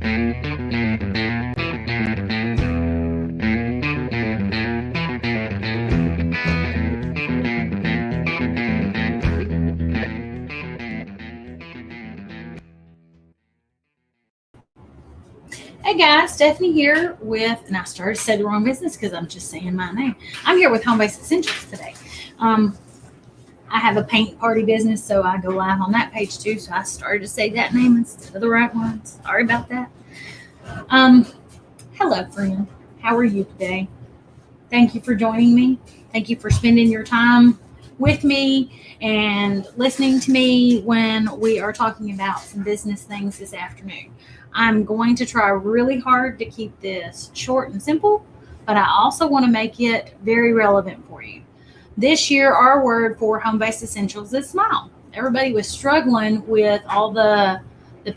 Hey guys, Stephanie here with, and I started to say the wrong business because I'm just saying my name. I'm here with Home Base Essentials today. I have a paint party business, so I go live on that page too. So I started to say that name instead of the right one. Sorry about that. Hello, friend. How are you today? Thank you for joining me. Thank you for spending your time with me and listening to me when we are talking about some business things this afternoon. I'm going to try really hard to keep this short and simple, but I also want to make it very relevant for you. This year, our word for home-based essentials is smile. Everybody was struggling with all the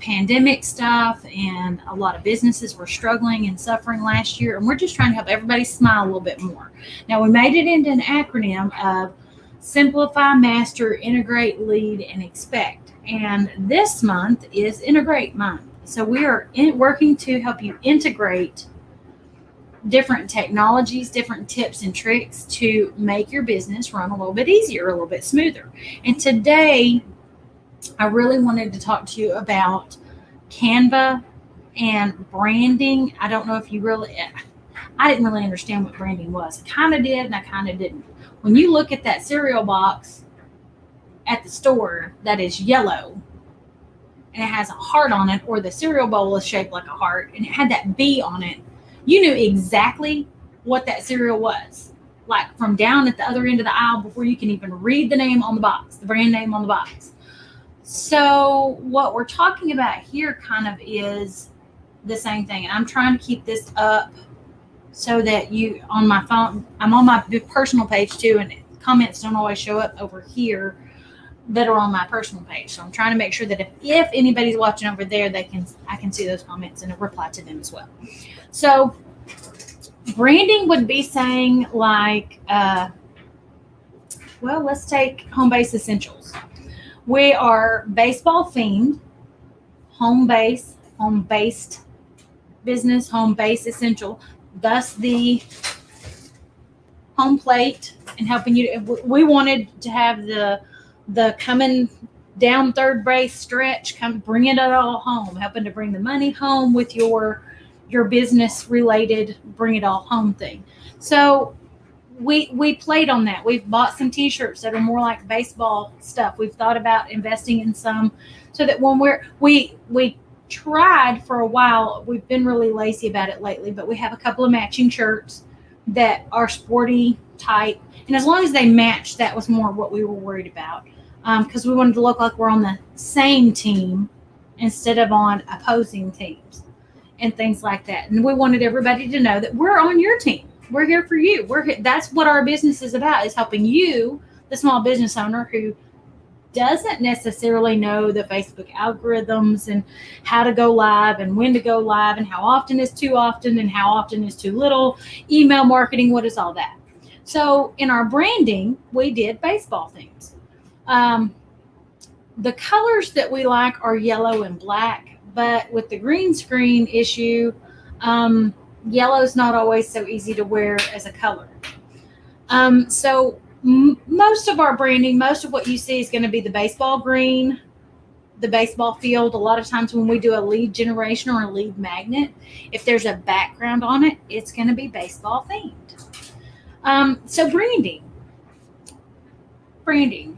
pandemic stuff, and a lot of businesses were struggling and suffering last year, and we're just trying to help everybody smile a little bit more. Now, we made it into an acronym of Simplify, Master, Integrate, Lead, and Expect. And this month is Integrate Month. So we are working to help you integrate different technologies, different tips and tricks to make your business run a little bit easier, a little bit smoother. And today, I really wanted to talk to you about Canva and branding. I don't know if you I didn't really understand what branding was. I kind of did and I kind of didn't. When you look at that cereal box at the store that is yellow, and it has a heart on it, or the cereal bowl is shaped like a heart, and it had that B on it, you knew exactly what that cereal was, like from down at the other end of the aisle before you can even read the name on the box, the brand name on the box. So what we're talking about here kind of is the same thing, and I'm trying to keep this up so that you, on my phone, I'm on my personal page too, and comments don't always show up over here that are on my personal page. So I'm trying to make sure that if anybody's watching over there, I can see those comments and reply to them as well. So branding would be saying like, well, let's take Home Base Essentials. We are baseball themed, home-based business, home base essential, thus the home plate, and helping you. We wanted to have the coming down third base stretch, bringing it all home, helping to bring the money home with your business related, bring it all home thing. So we played on that. We've bought some t-shirts that are more like baseball stuff. We've thought about investing in some so that when we tried for a while, we've been really lazy about it lately, but we have a couple of matching shirts that are sporty type. And as long as they match, that was more what we were worried about. Because we wanted to look like we're on the same team instead of on opposing teams and things like that. And we wanted everybody to know that we're on your team. We're here for you. That's what our business is about, is helping you, the small business owner who doesn't necessarily know the Facebook algorithms and how to go live and when to go live and how often is too often and how often is too little, email marketing, what is all that. So in our branding, we did baseball things. The colors that we like are yellow and black, but with the green screen issue, yellow is not always so easy to wear as a color. So most of our branding, most of what you see is going to be the baseball green, the baseball field. A lot of times when we do a lead generation or a lead magnet, if there's a background on it, it's going to be baseball themed. So branding.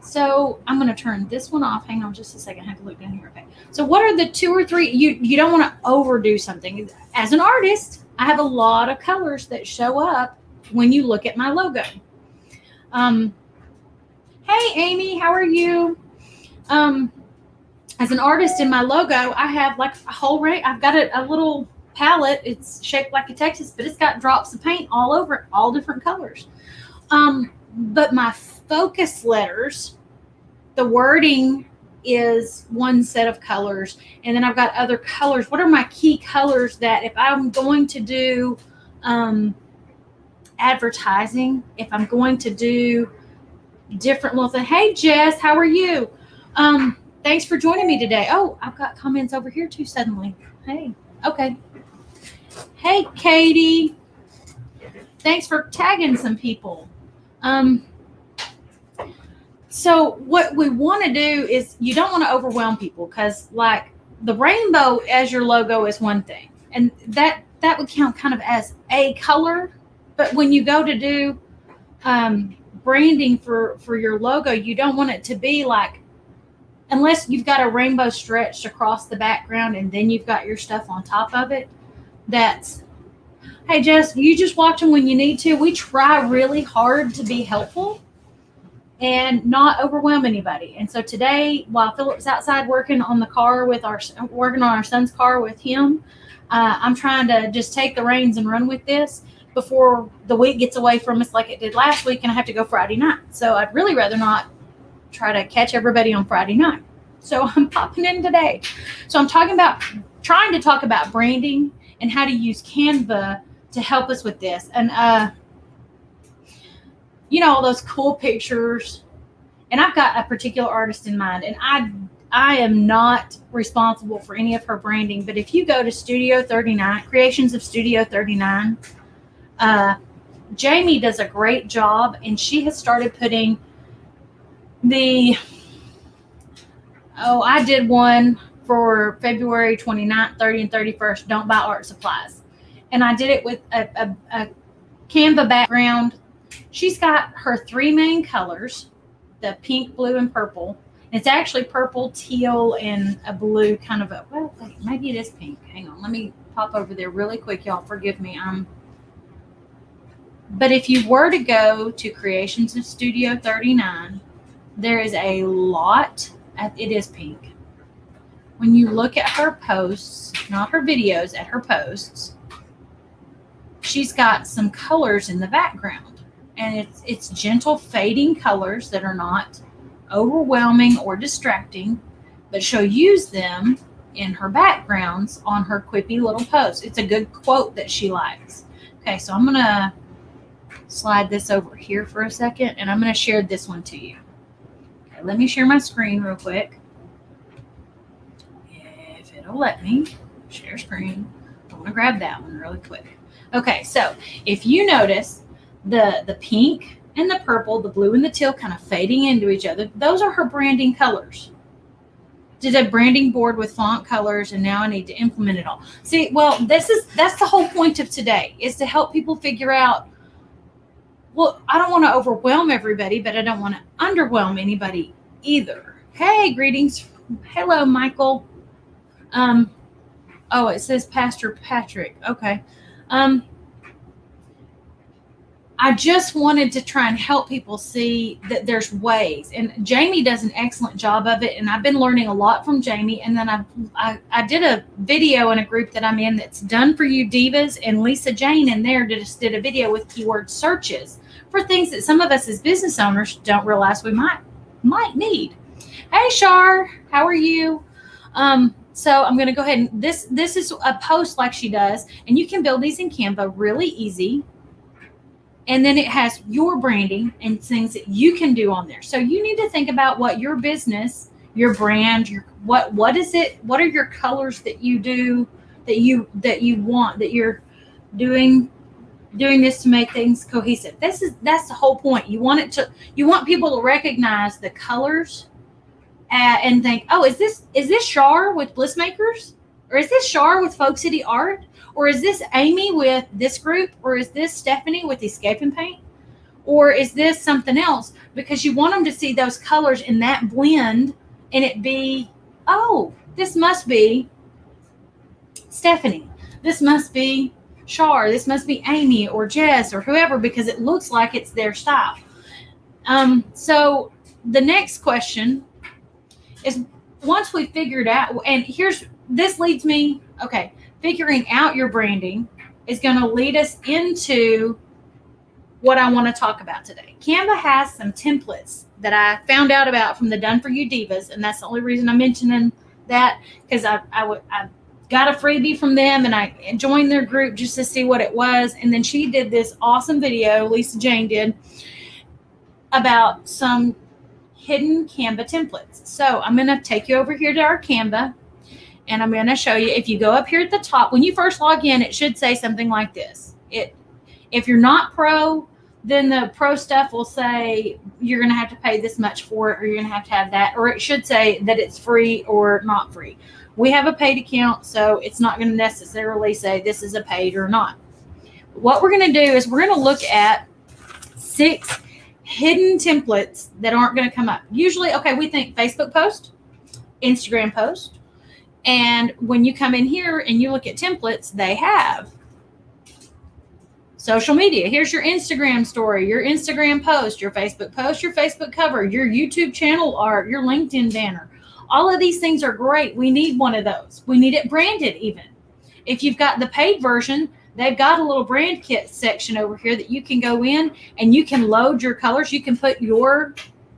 So I'm going to turn this one off. Hang on just a second. I have to look down here. Okay. So what are the 2 or 3? You don't want to overdo something. As an artist, I have a lot of colors that show up when you look at my logo. Hey, Amy, how are you? As an artist in my logo, I have like a whole range. I've got a little palette. It's shaped like a Texas, but it's got drops of paint all over it, all different colors. But my focus letters, the wording is one set of colors, and then I've got other colors. What are my key colors that if I'm going to do advertising, if I'm going to do different little things? Hey, Jess, how are you? Thanks for joining me today. Oh, I've got comments over here too suddenly. Hey, Okay. Hey, Katie. Thanks for tagging some people. So what we want to do is you don't want to overwhelm people because like the rainbow as your logo is one thing, and that would count kind of as a color. But when you go to do branding for your logo, you don't want it to be like, unless you've got a rainbow stretched across the background and then you've got your stuff on top of it. That's, hey Jess, you just watch them when you need to. We try really hard to be helpful and not overwhelm anybody. And so today, while Philip's outside working on our son's car with him, I'm trying to just take the reins and run with this before the week gets away from us like it did last week and I have to go Friday night. So I'd really rather not try to catch everybody on Friday night. So I'm popping in today. So I'm trying to talk about branding and how to use Canva to help us with this. And all those cool pictures. And I've got a particular artist in mind, and I am not responsible for any of her branding. But if you go to Studio 39, Creations of Studio 39, Jamie does a great job, and she has started putting I did one for February 29th, 30th, and 31st, don't buy art supplies. And I did it with a Canva background. She's got her three main colors, the pink, blue, and purple. It's actually purple, teal, and a blue kind of wait, maybe it is pink. Hang on, let me pop over there really quick. Y'all forgive me. But if you were to go to Creations of Studio 39, there is a lot. It is pink. When you look at her posts, not her videos, at her posts, she's got some colors in the background. And it's gentle fading colors that are not overwhelming or distracting, but she'll use them in her backgrounds on her quippy little posts. It's a good quote that she likes. Okay, so I'm going to slide this over here for a second, and I'm going to share this one to you. Okay, let me share my screen real quick. If it'll let me. Share screen. I want to grab that one really quick. Okay, so if you notice, the pink and the purple, the blue and the teal kind of fading into each other. Those are her branding colors. Did a branding board with font colors, and now I need to implement it all. See, well, that's the whole point of today, is to help people figure out, well, I don't want to overwhelm everybody, but I don't want to underwhelm anybody either. Hey, greetings. Hello, Michael. It says Pastor Patrick. Okay. I just wanted to try and help people see that there's ways, and Jamie does an excellent job of it. And I've been learning a lot from Jamie. And then I did a video in a group that I'm in that's Done For You Divas, and Lisa Jane in there just did a video with keyword searches for things that some of us as business owners don't realize we might need. Hey, Shar, how are you? So I'm going to go ahead and this is a post like she does, and you can build these in Canva really easy. And then it has your branding and things that you can do on there. So you need to think about what your business, your brand, what is it? What are your colors that you do, that you want, that you're doing this to make things cohesive. That's the whole point. You want people to recognize the colors and think, oh, is this Shar with Bliss Makers? Or is this Shar with Folk City Art? Or is this Amy with this group? Or is this Stephanie with Escape and Paint? Or is this something else? Because you want them to see those colors in that blend and it be, oh, this must be Stephanie. This must be Shar. This must be Amy or Jess or whoever, because it looks like it's their style. So the next question is, once we figured out, and this leads me, okay, figuring out your branding is going to lead us into what I want to talk about today. Canva has some templates that I found out about from the Done For You Divas, and that's the only reason I'm mentioning that, because I got a freebie from them, and I joined their group just to see what it was. And then she did this awesome video, Lisa Jane did, about some hidden Canva templates. So I'm going to take you over here to our Canva, And I'm going to show you. If you go up here at the top, when you first log in, it should say something like this. If you're not pro, then the pro stuff will say you're going to have to pay this much for it, or you're going to have that, or it should say that it's free or not free. We have a paid account, so it's not going to necessarily say this is a paid or not. What we're going to do is we're going to look at 6 hidden templates that aren't going to come up. Usually, okay, we think Facebook post, Instagram post, and when you come in here and you look at templates, they have social media. Here's your Instagram story, your Instagram post, your Facebook cover, your YouTube channel art, your LinkedIn banner. All of these things are great. We need one of those. We need it branded even. If you've got the paid version, they've got a little brand kit section over here that you can go in and you can load your colors. You can put your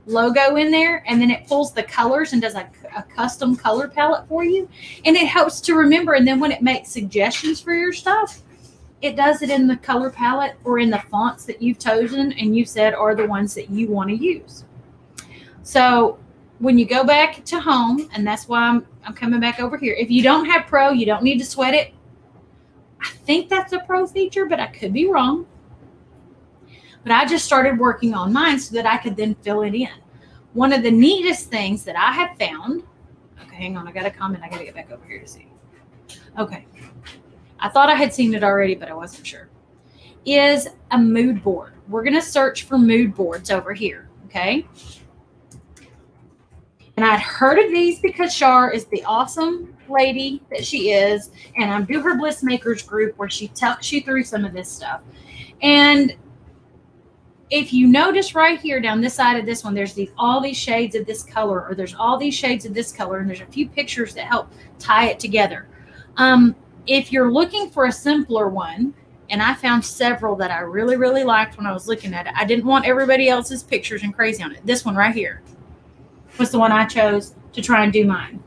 logo in there, and then it pulls the colors and does a custom color palette for you. And it helps to remember. And then when it makes suggestions for your stuff, it does it in the color palette or in the fonts that you've chosen and you said are the ones that you want to use. So when you go back to home, and that's why I'm coming back over here. If you don't have pro, you don't need to sweat it. I think that's a pro feature, but I could be wrong. But I just started working on mine so that I could then fill it in. One of the neatest things that I have found, okay, hang on, I got a comment. I got to get back over here to see. Okay. I thought I had seen it already, but I wasn't sure, is a mood board. We're going to search for mood boards over here, okay? And I'd heard of these because Shar is the awesome lady that she is, and I'm Do Her Bliss Makers group where she talks you through some of this stuff. And if you notice right here down this side of this one, there's all these shades of this color, or there's all these shades of this color, and there's a few pictures that help tie it together. If you're looking for a simpler one, and I found several that I really, really liked when I was looking at it. I didn't want everybody else's pictures and crazy on it. This one right here was the one I chose to try and do mine.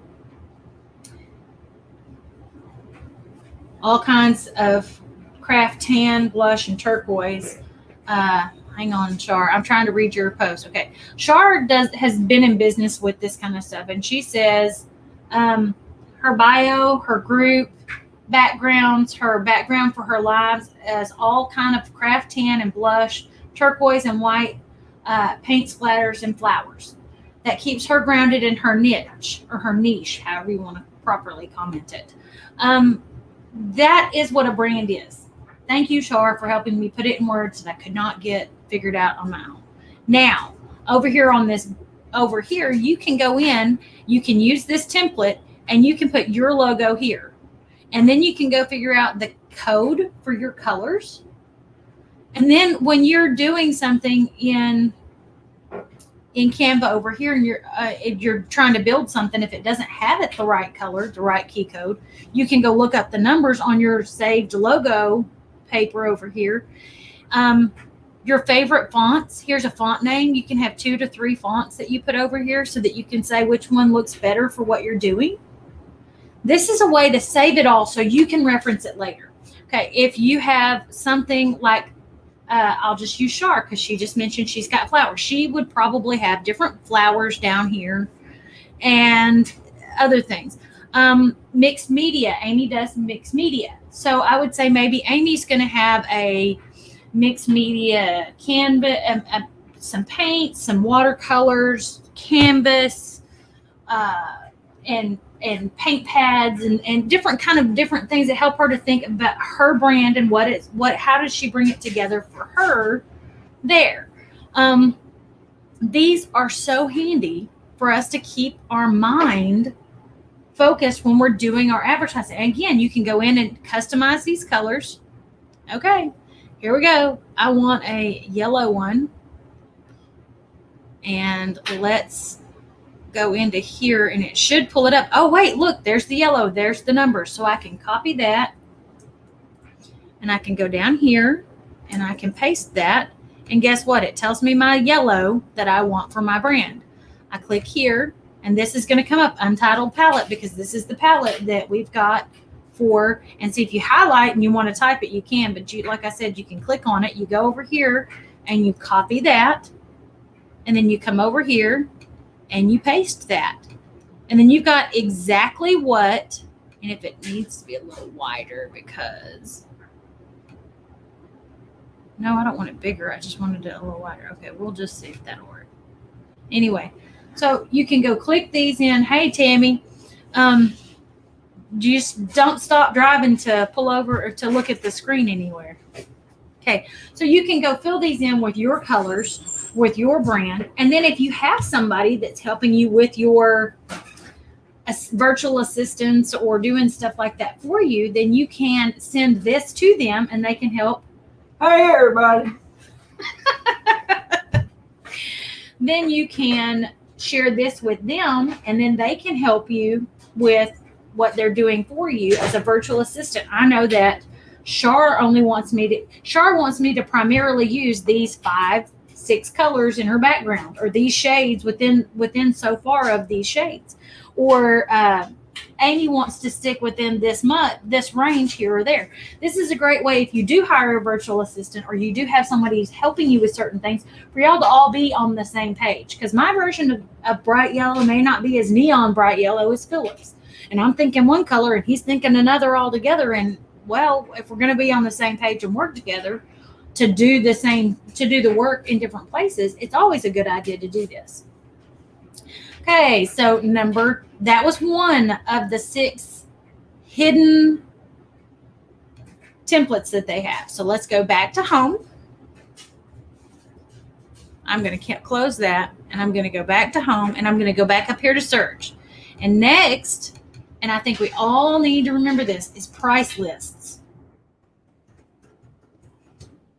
All kinds of craft tan, blush, and turquoise. Hang on, Shar. I'm trying to read your post. Okay. Shar has been in business with this kind of stuff, and she says her bio, her group, backgrounds, her background for her lives as all kind of craft tan and blush, turquoise and white paint splatters and flowers. That keeps her grounded in her niche, or her niche, however you want to properly comment it. That is what a brand is. Thank you, Shar, for helping me put it in words that I could not get figured out on my own. Now, over here, you can go in, you can use this template, and you can put your logo here. And then you can go figure out the code for your colors. And then when you're doing something in Canva over here, and if you're trying to build something, if it doesn't have it the right color, the right key code, you can go look up the numbers on your saved logo paper over here. Your favorite fonts, here's a font name. You can have 2 to 3 fonts that you put over here so that you can say which one looks better for what you're doing. This is a way to save it all so you can reference it later. Okay, if you have something like, I'll just use Shar because she just mentioned she's got flowers. She would probably have different flowers down here and other things. Mixed media. Amy does mixed media. So I would say maybe Amy's going to have a mixed media canvas, some paint, some watercolors, canvas, and paint pads and different things that help her to think about her brand and how does she bring it together for her there. These are so handy for us to keep our mind focused when we're doing our advertising. And again, you can go in and customize these colors. Okay, here we go. I want a yellow one. And let's go into here, and it should pull it up. Oh, wait, look, there's the yellow. There's the numbers. So I can copy that, and I can go down here, and I can paste that. And guess what? It tells me my yellow that I want for my brand. I click here, and this is going to come up, Untitled Palette, because this is the palette that we've got for, and see if you highlight and you want to type it, you can, but like I said, you can click on it. You go over here, and you copy that, and then you come over here, and you paste that. And then you've got exactly what And if it needs to be a little wider, because no, I don't want it bigger. I just wanted it a little wider. Okay, we'll just see if that'll work. Anyway, so you can go click these in. Hey, Tammy, just don't stop driving to pull over or to look at the screen anywhere. Okay, so you can go fill these in with your colors, with your brand, and then if you have somebody that's helping you with your virtual assistants or doing stuff like that for you, then you can send this to them and they can help. Hey, everybody. Then you can share this with them and then they can help you with what they're doing for you as a virtual assistant. I know that Shar wants me to primarily use these 5-6 colors in her background, or these shades within so far of these shades, or Amy wants to stick within this range here or there. This is a great way if you do hire a virtual assistant or you do have somebody who's helping you with certain things, for y'all to all be on the same page, because my version of bright yellow may not be as neon bright yellow as Philip's, and I'm thinking one color and he's thinking another altogether. And well, if we're going to be on the same page and work together to do the work in different places, it's always a good idea to do this. Okay, so that was one of the 6 hidden templates that they have. So let's go back to home. I'm going to close that, and I'm going to go back to home, and I'm going to go back up here to search. And next, and I think we all need to remember this, is price lists.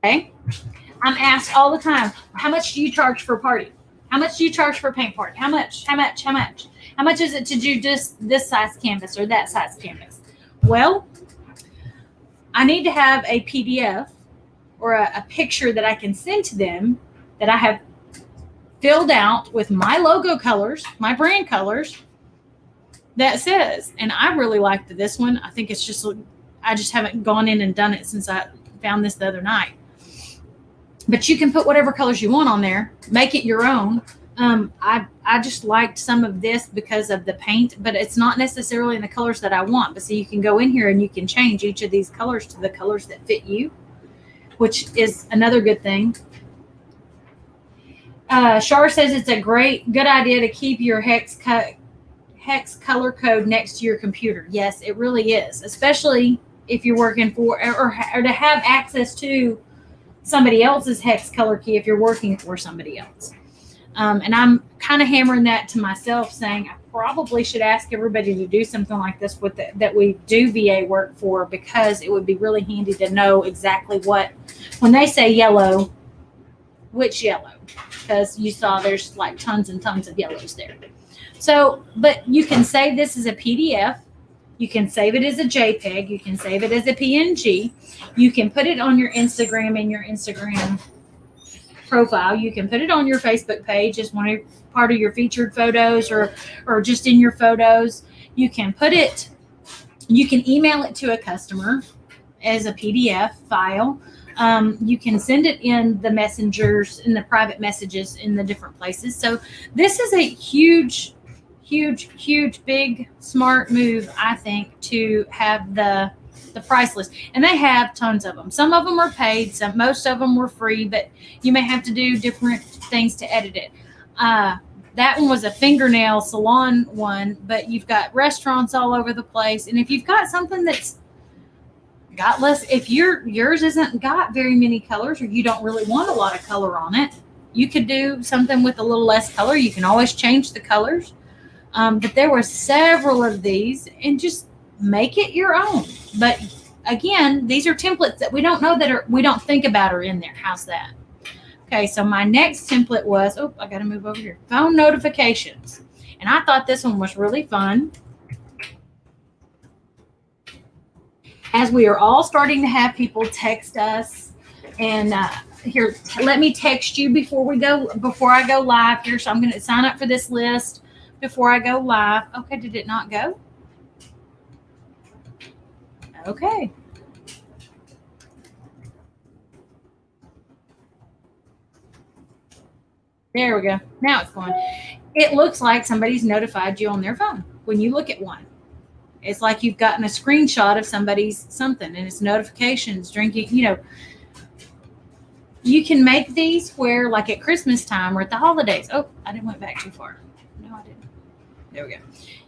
Okay? I'm asked all the time, how much do you charge for a party? How much do you charge for a paint party? How much? How much is it to do just this size canvas or that size canvas? Well, I need to have a PDF or a picture that I can send to them that I have filled out with my logo colors, my brand colors, that says, and I really liked this one. I think it's just, I just haven't gone in and done it since I found this the other night. But you can put whatever colors you want on there, make it your own. I just liked some of this because of the paint, but it's not necessarily in the colors that I want. But so you can go in here and you can change each of these colors to the colors that fit you, which is another good thing. Shar says it's a good idea to keep your hex color code next to your computer. Yes, it really is, especially if you're working for or to have access to somebody else's hex color key if you're working for somebody else. And I'm kind of hammering that to myself, saying I probably should ask everybody to do something like this that we do VA work for, because it would be really handy to know exactly what, when they say yellow, which yellow, because you saw there's like tons and tons of yellows there. So, but you can save this as a PDF. You can save it as a JPEG. You can save it as a PNG. You can put it on your Instagram in your Instagram profile. You can put it on your Facebook page as part of your featured photos, or just in your photos. You can email it to a customer as a PDF file. You can send it in the messengers, in the private messages, in the different places. So this is a huge, big, smart move, I think, to have the price list. And they have tons of them. Some of them are paid, most of them were free, but you may have to do different things to edit it. That one was a fingernail salon one, but you've got restaurants all over the place. And if you've got something that's got less, if yours isn't got very many colors, or you don't really want a lot of color on it, you could do something with a little less color. You can always change the colors. But there were several of these, and just make it your own. But again, these are templates that we don't know we don't think about are in there. How's that? Okay, so my next template was, I got to move over here. Phone notifications. And I thought this one was really fun. As we are all starting to have people text us, and here, let me text you before I go live here. So I'm going to sign up for this list before I go live. Okay, did it not go? Okay. There we go. Now it's going. It looks like somebody's notified you on their phone when you look at one. It's like you've gotten a screenshot of somebody's something and it's notifications, drinking, you can make these where like at Christmas time or at the holidays. Oh, I didn't went back too far. No, I didn't. There we go.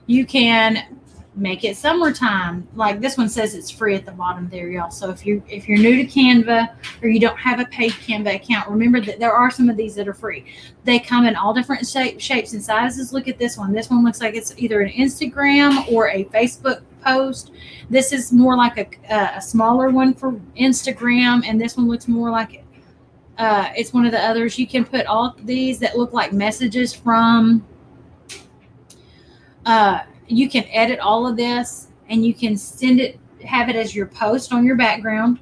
You can make it summertime. Like this one says it's free at the bottom there, y'all. So if you're new to Canva or you don't have a paid Canva account, remember that there are some of these that are free. They come in all different shapes and sizes. Look at this one. This one looks like it's either an Instagram or a Facebook post. This is more like a smaller one for Instagram, and this one looks more like it's one of the others. You can put all these that look like messages from you can edit all of this and you can send it, have it as your post on your background,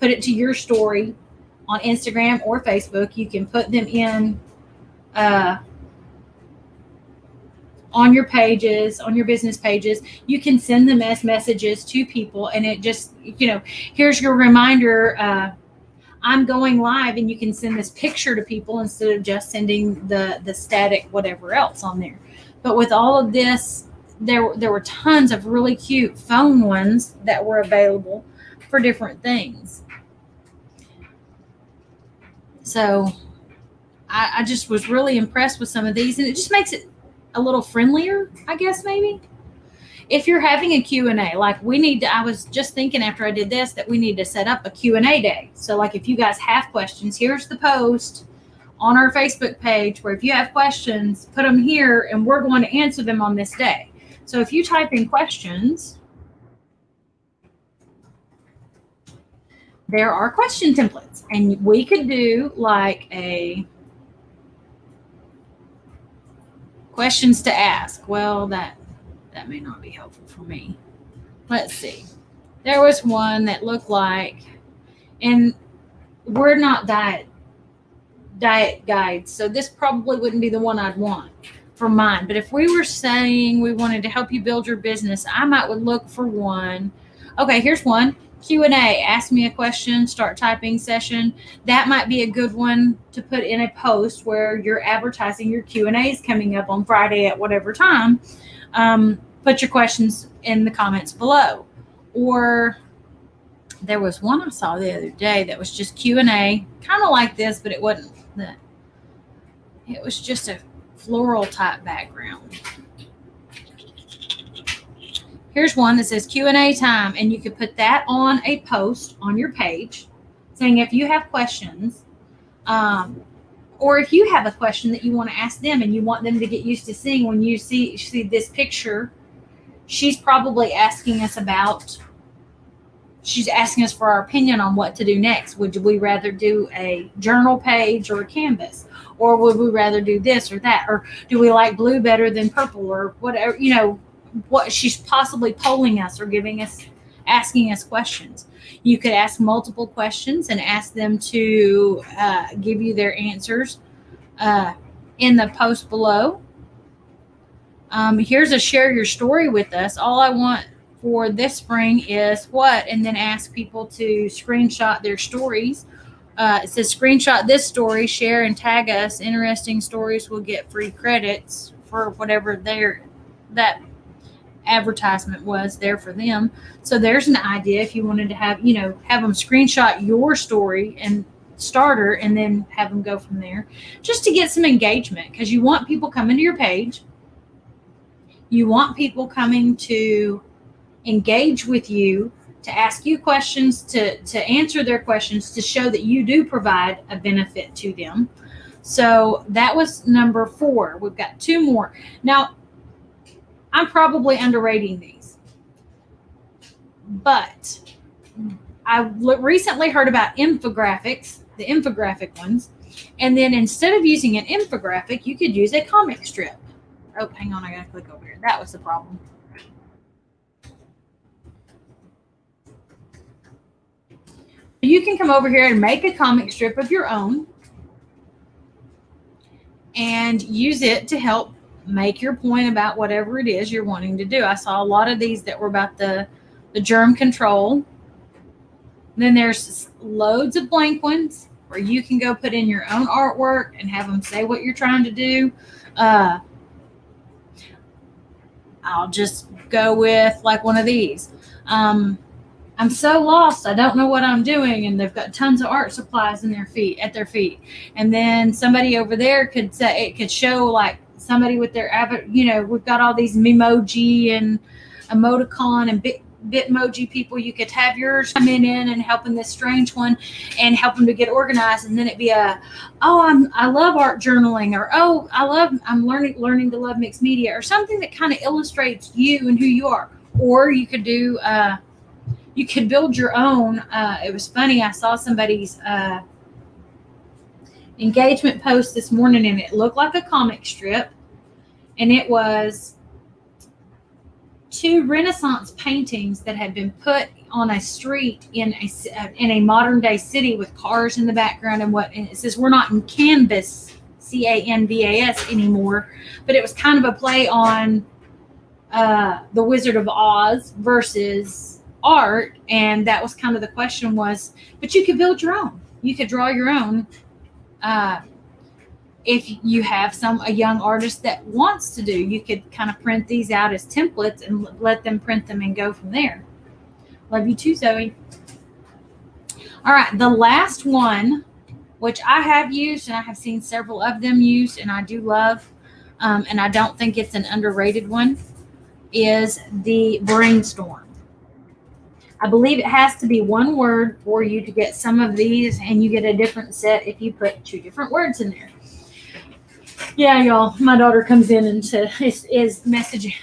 put it to your story on Instagram or Facebook. You can put them in on your pages, on your business pages. You can send them as messages to people, and it just, here's your reminder. I'm going live, and you can send this picture to people instead of just sending the static whatever else on there. But with all of this, there were tons of really cute phone ones that were available for different things. So I just was really impressed with some of these, and it just makes it a little friendlier, I guess, maybe. If you're having a Q&A, like I was just thinking after I did this that we need to set up a Q&A day. So like if you guys have questions, here's the post on our Facebook page where if you have questions, put them here and we're going to answer them on this day. So if you type in questions, there are question templates, and we could do like a questions to ask. Well, that may not be helpful for me. Let's see. There was one that looked like, and we're not diet guides, so this probably wouldn't be the one I'd want for mine. But if we were saying we wanted to help you build your business, I would look for one. Okay, here's one. Q&A, ask me a question, start typing session. That might be a good one to put in a post where you're advertising your Q&As coming up on Friday at whatever time. Put your questions in the comments below. Or there was one I saw the other day that was just Q&A, kind of like this, but it wasn't that. It was just a floral type background. Here's one that says Q&A time, and you could put that on a post on your page saying if you have questions, or if you have a question that you want to ask them and you want them to get used to seeing when you see this picture, she's probably asking us for our opinion on what to do next. Would we rather do a journal page or a canvas? Or would we rather do this or that? Or do we like blue better than purple or whatever, what she's possibly polling us or asking us questions. You could ask multiple questions and ask them to give you their answers in the post below. Here's a share your story with us. All I want for this spring is what? And then ask people to screenshot their stories. It says screenshot this story, share and tag us. Interesting stories will get free credits for whatever that advertisement was there for them. So there's an idea if you wanted to have them screenshot your story and starter and then have them go from there, just to get some engagement, because you want people coming to your page. You want people coming to engage with you, to ask you questions, to answer their questions, to show that you do provide a benefit to them. So that was number 4. We've got 2 more. Now, I'm probably underrating these, but I recently heard about infographics, the infographic ones, and then instead of using an infographic, you could use a comic strip. Oh, hang on, I gotta click over here. That was the problem. You can come over here and make a comic strip of your own and use it to help make your point about whatever it is you're wanting to do. I saw a lot of these that were about the germ control. Then there's loads of blank ones where you can go put in your own artwork and have them say what you're trying to do. I'll just go with like one of these. I'm so lost. I don't know what I'm doing. And they've got tons of art supplies in at their feet. And then somebody over there could say, it could show like somebody with their, we've got all these memoji and emoticon and Bitmoji people. You could have yours coming in and helping this strange one and help them to get organized. And then it'd be I love art journaling, or, I'm learning to love mixed media, or something that kind of illustrates you and who you are. Or you could do, you could build your own. It was funny. I saw somebody's engagement post this morning, and it looked like a comic strip. And it was 2 Renaissance paintings that had been put on a street in a modern day city with cars in the background. And it says, we're not in Canvas, Canvas anymore, but it was kind of a play on the Wizard of Oz versus art. And that was kind of the question was, but you could build your own. You could draw your own. If you have a young artist that wants to do, you could kind of print these out as templates and let them print them and go from there. Love you too, Zoe. All right. The last one, which I have used and I have seen several of them used and I do love, and I don't think it's an underrated one, is the brainstorm. I believe it has to be one word for you to get some of these, and you get a different set if you put 2 different words in there. Yeah, y'all, my daughter comes in and is messaging.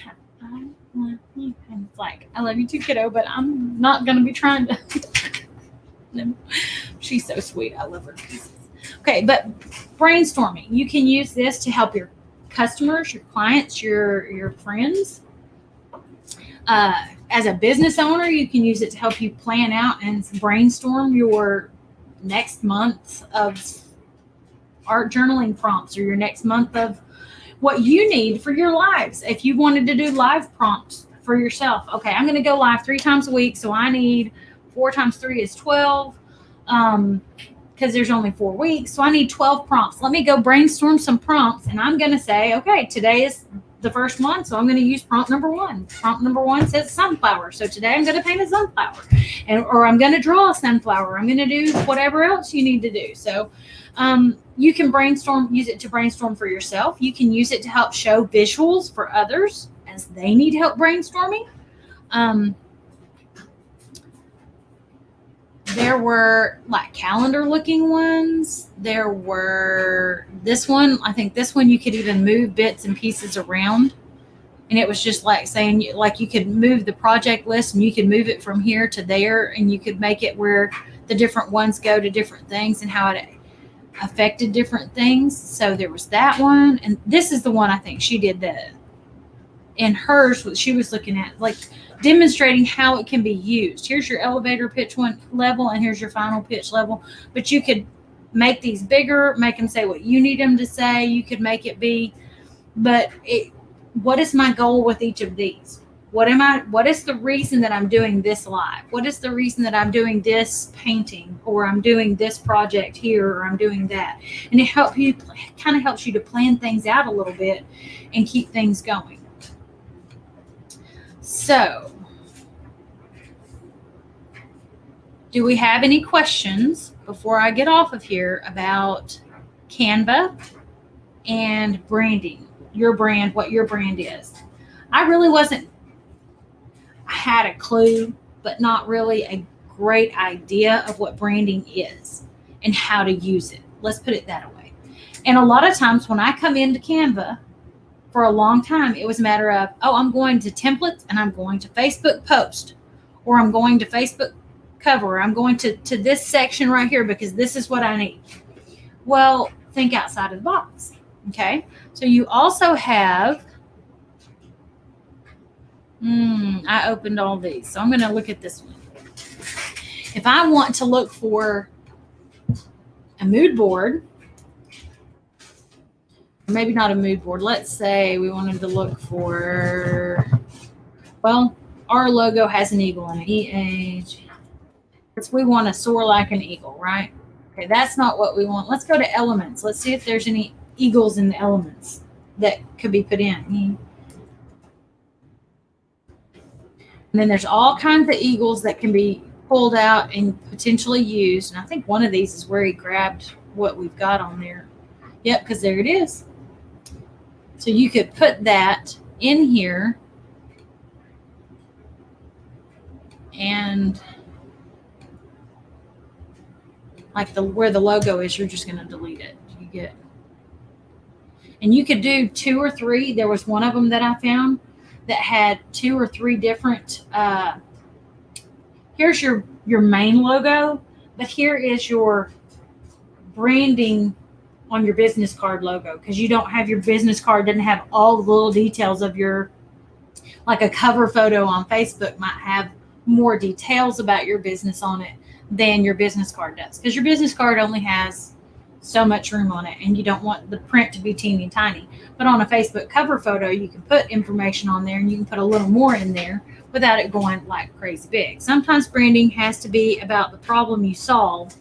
And it's like, I love you too, kiddo, but I'm not going to be trying to. No. She's so sweet. I love her. Okay, but brainstorming. You can use this to help your customers, your clients, your friends. As a business owner, you can use it to help you plan out and brainstorm your next month of art journaling prompts, or your next month of what you need for your lives. If you wanted to do live prompts for yourself, okay, I'm going to go live 3 times a week, so I need 4 times 3 is 12, because there's only 4 weeks, so I need 12 prompts. Let me go brainstorm some prompts, and I'm going to say, okay, today is the first one, so I'm going to use prompt number 1. Prompt number 1 says sunflower, so today I'm going to paint a sunflower, or I'm going to draw a sunflower. I'm going to do whatever else you need to do. So you can use it to brainstorm for yourself. You can use it to help show visuals for others as they need help brainstorming. There were like calendar looking ones. There were this one. I think this one you could even move bits and pieces around. And it was just like saying, like, you could move the project list and you could move it from here to there, and you could make it where the different ones go to different things and how it affected different things. So there was that one. And this is the one I think she did that. In hers, what she was looking at, like demonstrating how it can be used. Here's your elevator pitch level, and here's your final pitch level. But you could make these bigger, make them say what you need them to say. You could make it be, what is my goal with each of these? What is the reason that I'm doing this live? What is the reason that I'm doing this painting, or I'm doing this project here, or I'm doing that? And it helps you to plan things out a little bit and keep things going. So, do we have any questions before I get off of here about Canva and branding? Your brand, what your brand is. I had a clue, but not really a great idea of what branding is and how to use it. Let's put it that way. And a lot of times when I come into Canva, for a long time, it was a matter of, I'm going to templates and I'm going to Facebook post, or I'm going to Facebook cover, or I'm going to this section right here because this is what I need. Well, think outside of the box. Okay. So you also have, I opened all these. So I'm going to look at this one. If I want to look for a mood board, maybe not a mood board. Let's say we wanted to look for, our logo has an eagle in it. EH. We want to soar like an eagle, right? Okay, that's not what we want. Let's go to elements. Let's see if there's any eagles in the elements that could be put in. And then there's all kinds of eagles that can be pulled out and potentially used. And I think one of these is where he grabbed what we've got on there. Yep, because there it is. So you could put that in here, and like where the logo is, you're just going to delete it. You get, and you could do 2 or 3. There was one of them that I found that had 2 or 3 different. Here's your main logo, but here is your branding on your business card logo, because you don't have your business card doesn't have all the little details of your, like a cover photo on Facebook might have more details about your business on it than your business card does, because your business card only has so much room on it and you don't want the print to be teeny tiny. But on a Facebook cover photo, you can put information on there and you can put a little more in there without it going like crazy big. Sometimes branding has to be about the problem you solve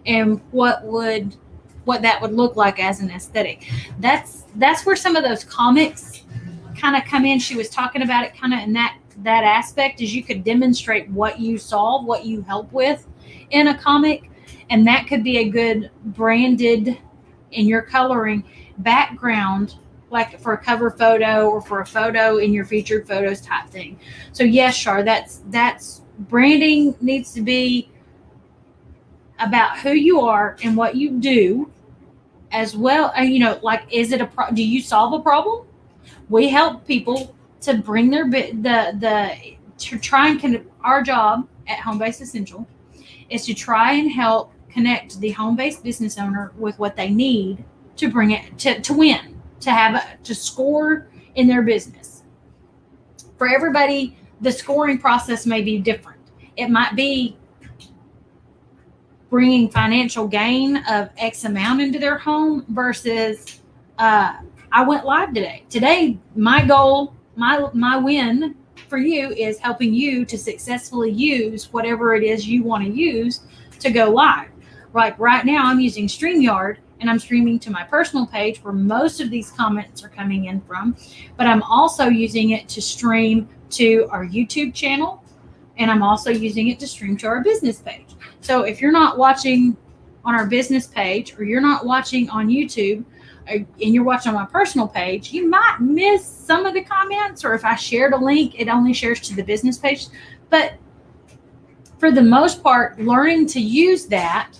and what that would look like as an aesthetic. That's where some of those comics kind of come in. She was talking about it kind of in that aspect, is you could demonstrate what you solve, what you help with in a comic, and that could be a good branded in your coloring background, like for a cover photo or for a photo in your featured photos type thing. So yes, Char, that's branding needs to be about who you are and what you do, as well. Like, is it do you solve a problem? We help people to bring their to try and our job at Home Base Essential is to try and help connect the home-based business owner with what they need to bring it to win, to score in their business. For everybody, the scoring process may be different. It might be bringing financial gain of X amount into their home versus I went live today. Today, my goal, my win for you is helping you to successfully use whatever it is you want to use to go live. Like right now, I'm using StreamYard and I'm streaming to my personal page where most of these comments are coming in from, but I'm also using it to stream to our YouTube channel, and I'm also using it to stream to our business page. So if you're not watching on our business page, or you're not watching on YouTube, and you're watching on my personal page, you might miss some of the comments, or if I shared a link, it only shares to the business page. But for the most part, learning to use that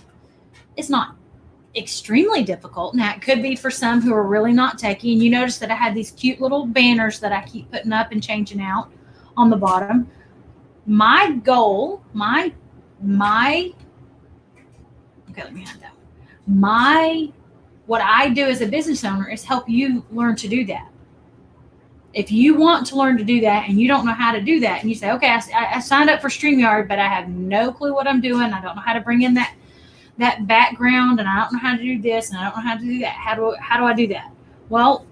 is not extremely difficult. Now, it could be for some who are really not techie, and you notice that I had these cute little banners that I keep putting up and changing out on the bottom. My goal, okay, let me have that. What I do as a business owner is help you learn to do that. If you want to learn to do that and you don't know how to do that, and you say, okay, I signed up for StreamYard, but I have no clue what I'm doing. I don't know how to bring in that background, and I don't know how to do this, and I don't know how to do that. How do I do that? Well,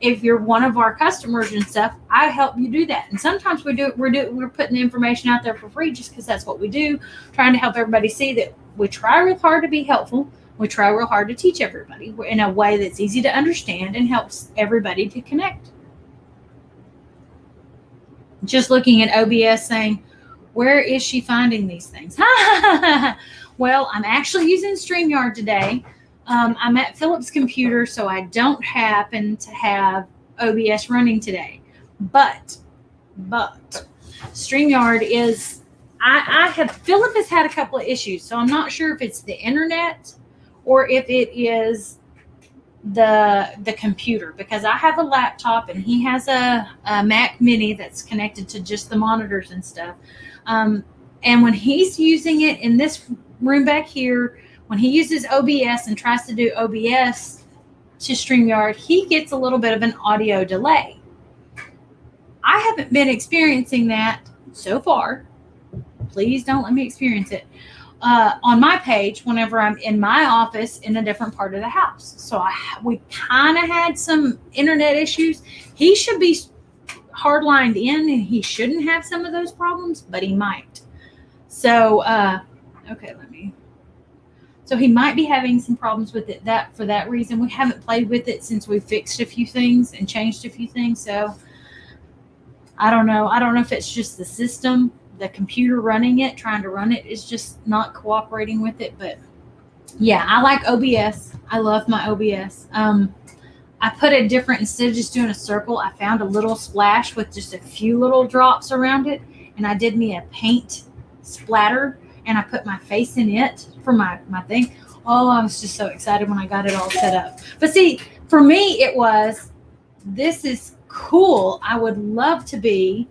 if you're one of our customers and stuff, I help you do that. And sometimes we're putting the information out there for free just because that's what we do, trying to help everybody see that we try real hard to be helpful. We try real hard to teach everybody in a way that's easy to understand and helps everybody to connect. Just looking at OBS saying, where is she finding these things? Well, I'm actually using StreamYard today. I'm at Philip's computer, so I don't happen to have OBS running today. But StreamYard is, Philip has had a couple of issues, so I'm not sure if it's the internet or if it is the computer, because I have a laptop and he has a Mac Mini that's connected to just the monitors and stuff. And when he's using it in this room back here, when he uses OBS and tries to do OBS to StreamYard, he gets a little bit of an audio delay. I haven't been experiencing that so far. Please don't let me experience it on my page whenever I'm in my office in a different part of the house. So we kind of had some internet issues. He should be hardlined in and he shouldn't have some of those problems, but he might. So, okay, so he might be having some problems with it. For that reason, we haven't played with it since we fixed a few things and changed a few things. So I don't know. I don't know if it's just the system, the computer running it, trying to run it is just not cooperating with it. But yeah, I like OBS. I love my OBS. I put a different, instead of just doing a circle, I found a little splash with just a few little drops around it. And I did me a paint splatter and I put my face in it for my thing. Oh, I was just so excited when I got it all set up. But see, for me, it was, this is cool. I would love to be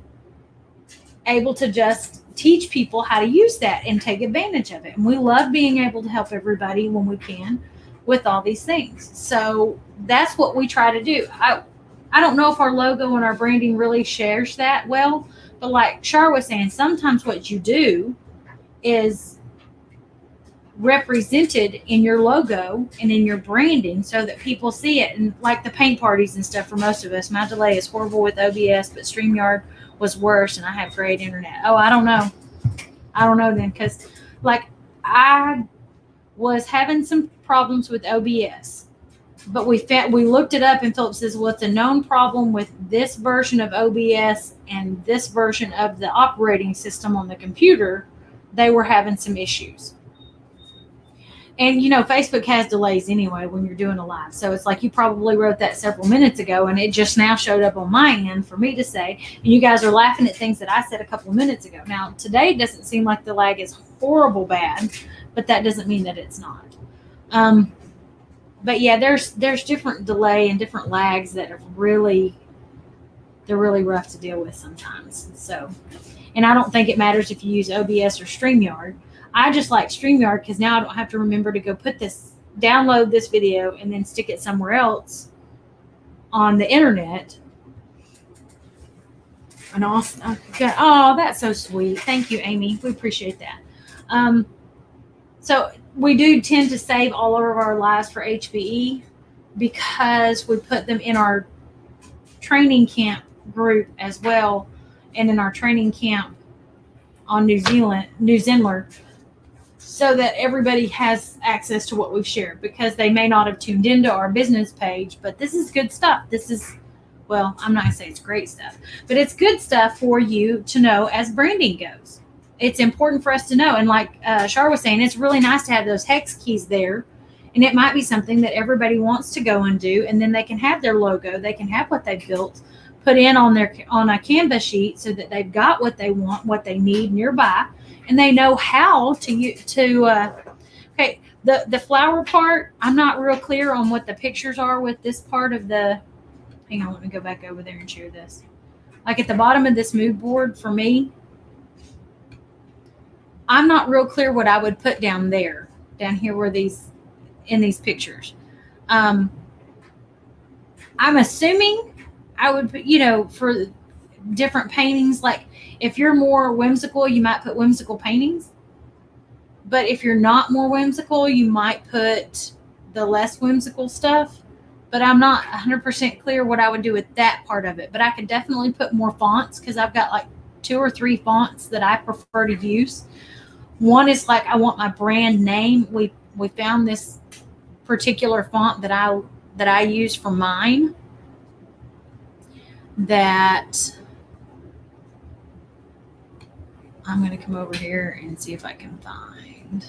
able to just teach people how to use that and take advantage of it. And we love being able to help everybody when we can with all these things. So that's what we try to do. I don't know if our logo and our branding really shares that well, but like Shar was saying, sometimes what you do is represented in your logo and in your branding so that people see it. And like the paint parties and stuff, for most of us, my delay is horrible with OBS, but StreamYard was worse and I have great internet. Oh, I don't know then, because like I was having some problems with OBS, but we looked it up and Philip says, well, it's a known problem with this version of OBS and this version of the operating system on the computer. They were having some issues. And, Facebook has delays anyway when you're doing a live. So it's like you probably wrote that several minutes ago and it just now showed up on my end for me to say. And you guys are laughing at things that I said a couple of minutes ago. Now, today doesn't seem like the lag is horrible bad, but that doesn't mean that it's not. But yeah, there's different delay and different lags that are really rough to deal with sometimes. So, and I don't think it matters if you use OBS or StreamYard. I just like StreamYard because now I don't have to remember to go download this video and then stick it somewhere else on the internet. And also, oh, that's so sweet. Thank you, Amy. We appreciate that. So we do tend to save all of our lives for HBE because we put them in our training camp group as well, and in our training camp on New Zealand, so that everybody has access to what we've shared, because they may not have tuned into our business page, but this is good stuff. This is, well, I'm not going to say it's great stuff, but it's good stuff for you to know as branding goes. It's important for us to know. And like Shar was saying, it's really nice to have those hex keys there. And it might be something that everybody wants to go and do. And then they can have their logo. They can have what they've built put in on a Canva sheet so that they've got what they want, what they need nearby. And they know how to okay, the flower part, I'm not real clear on what the pictures are with this part of the, hang on, let me go back over there and share this. Like at the bottom of this mood board for me, I'm not real clear what I would put down here where in these pictures. I'm assuming I would put, for different paintings, like if you're more whimsical, you might put whimsical paintings. But if you're not more whimsical, you might put the less whimsical stuff. But I'm not 100% clear what I would do with that part of it. But I could definitely put more fonts, because I've got like 2 or 3 fonts that I prefer to use. One is like, I want my brand name. We found this particular font that I use for mine, that I'm going to come over here and see if I can find.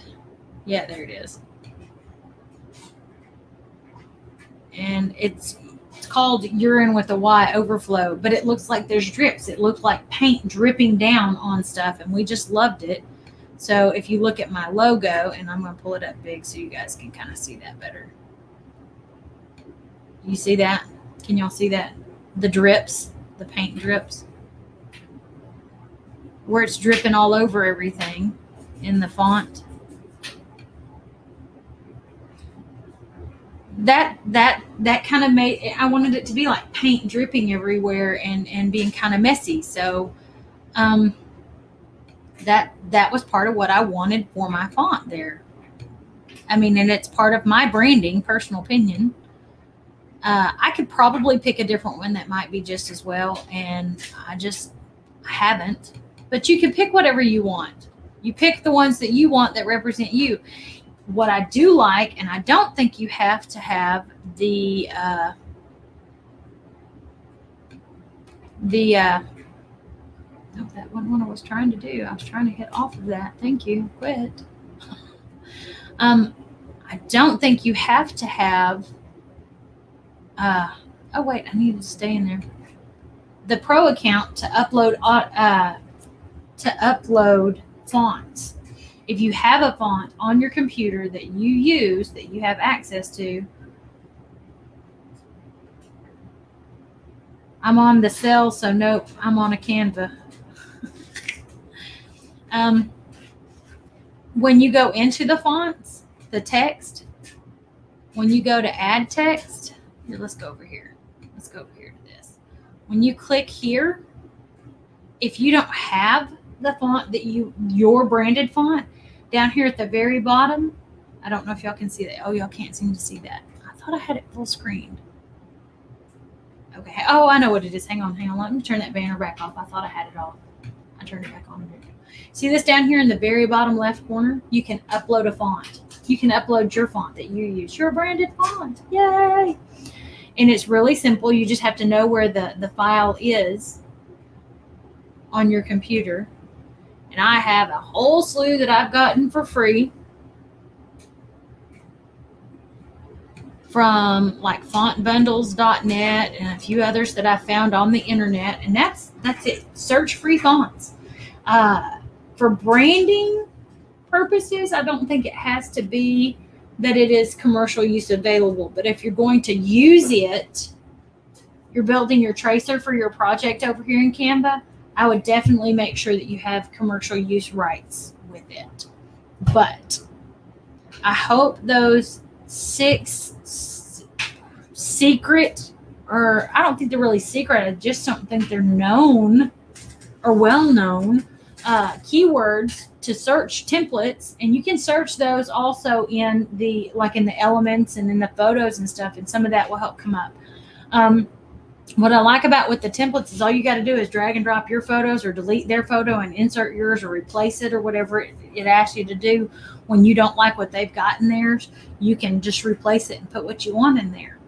Yeah, there it is. And it's called Urine with a Y Overflow, but it looks like there's drips. It looked like paint dripping down on stuff, and we just loved it. So if you look at my logo, and I'm going to pull it up big so you guys can kind of see that better. You see that? Can y'all see that? The drips, the paint drips, where it's dripping all over everything in the font. That kind of made, I wanted it to be like paint dripping everywhere and being kind of messy. So that was part of what I wanted for my font there. I mean, and it's part of my branding, personal opinion. I could probably pick a different one that might be just as well, and I haven't. But you can pick whatever you want. You pick the ones that you want that represent you. What I do like, and I don't think you have to have the No, that wasn't what I was trying to do. I was trying to hit off of that. Thank you. Quit. I don't think you have to have. Oh wait, I need to stay in there. The Pro account to upload fonts. If you have a font on your computer that you use, that you have access to, I'm on the cell, so nope, I'm on a Canva. When you go into the fonts, the text, when you go to add text, here, let's go over here. Let's go over here to this. When you click here, if you don't have the font that your branded font, down here at the very bottom, I don't know if y'all can see that. Oh, y'all can't seem to see that. I thought I had it full screen. Okay. Oh, I know what it is. Hang on. Let me turn that banner back off. I thought I had it off. I turned it back on. See this down here in the very bottom left corner? You can upload a font. You can upload your font that you use, your branded font. Yay! And it's really simple. You just have to know where the file is on your computer. And I have a whole slew that I've gotten for free from like fontbundles.net and a few others that I found on the internet. And that's it. Search free fonts. For branding purposes, I don't think it has to be that it is commercial use available. But if you're going to use it, you're building your tracer for your project over here in Canva, I would definitely make sure that you have commercial use rights with it. But I hope those 6 secret, or I don't think they're really secret, I just don't think they're known or well known keywords to search templates. And you can search those also in the elements and in the photos and stuff, and some of that will help come up. What I like about with the templates is all you got to do is drag and drop your photos or delete their photo and insert yours or replace it or whatever it asks you to do. When you don't like what they've got in theirs, you can just replace it and put what you want in there.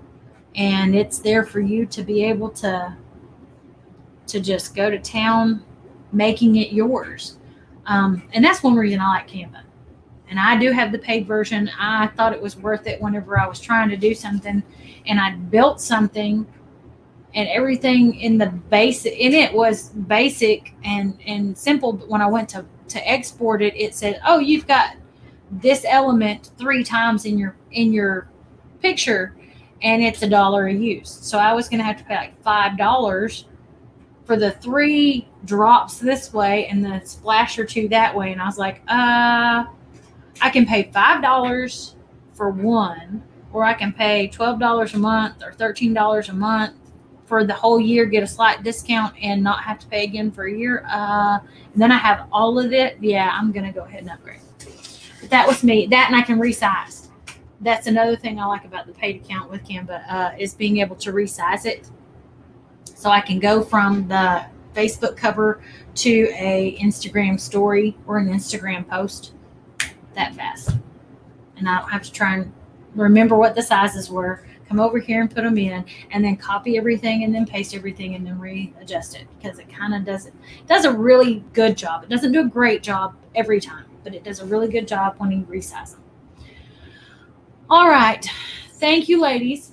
And it's there for you to be able to just go to town making it yours. And that's one reason I like Canva. And I do have the paid version. I thought it was worth it whenever I was trying to do something and I built something and everything in it was basic and simple. But when I went to export it, it said, oh, you've got this element 3 times in your picture and it's $1 a use. So I was going to have to pay like $5 for the 3 drops this way and the splash or 2 that way. And I was like, I can pay $5 for one, or I can pay $12 a month or $13 a month for the whole year, get a slight discount and not have to pay again for a year. And then I have all of it. Yeah, I'm going to go ahead and upgrade. But that was me. That, and I can resize. That's another thing I like about the paid account with Canva, is being able to resize it. So I can go from the Facebook cover to a Instagram story or an Instagram post that fast. And I don't have to try and remember what the sizes were. Come over here and put them in, and then copy everything and then paste everything and then readjust it, because it kind of does a really good job. It doesn't do a great job every time, but it does a really good job when you resize them. All right. Thank you, ladies.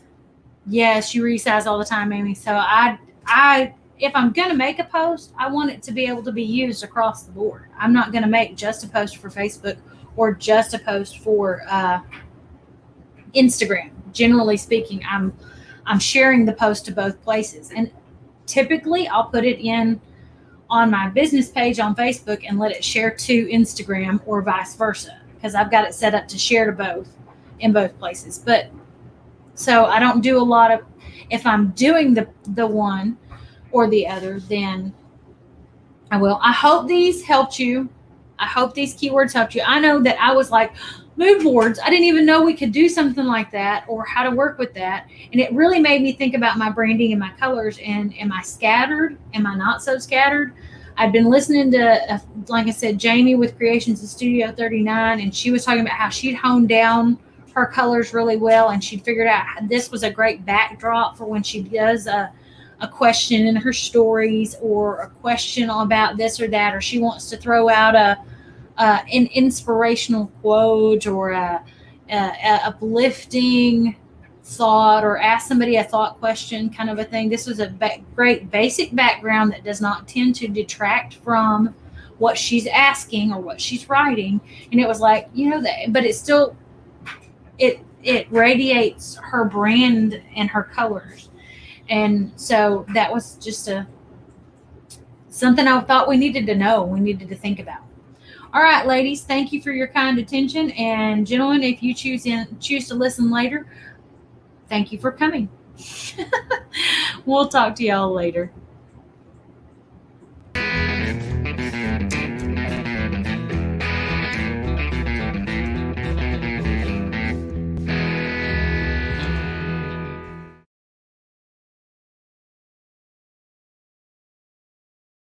Yes, you resize all the time, Amy. So I if I'm going to make a post, I want it to be able to be used across the board. I'm not going to make just a post for Facebook or just a post for Instagram. Generally speaking, I'm sharing the post to both places. And typically I'll put it in on my business page on Facebook and let it share to Instagram or vice versa, because I've got it set up to share to both in both places. But so I don't do a lot of, if I'm doing the one or the other, then I will. I hope these helped you. I hope these keywords helped you. I know that I was like, mood boards, I didn't even know we could do something like that or how to work with that. And it really made me think about my branding and my colors. And am I scattered? Am I not so scattered? I've been listening to, like I said, Jamie with Creations in Studio 39, and she was talking about how she'd honed down her colors really well, and she'd figured out this was a great backdrop for when she does a a question in her stories, or a question about this or that, or she wants to throw out an inspirational quote, or a uplifting thought, or ask somebody a thought question, kind of a thing. This was a great basic background that does not tend to detract from what she's asking or what she's writing. And it was like, that, but it still, it radiates her brand and her colors. And so that was just something I thought we needed to know, we needed to think about. All right, ladies, thank you for your kind attention. And gentlemen, if you choose to listen later, thank you for coming. We'll talk to y'all later.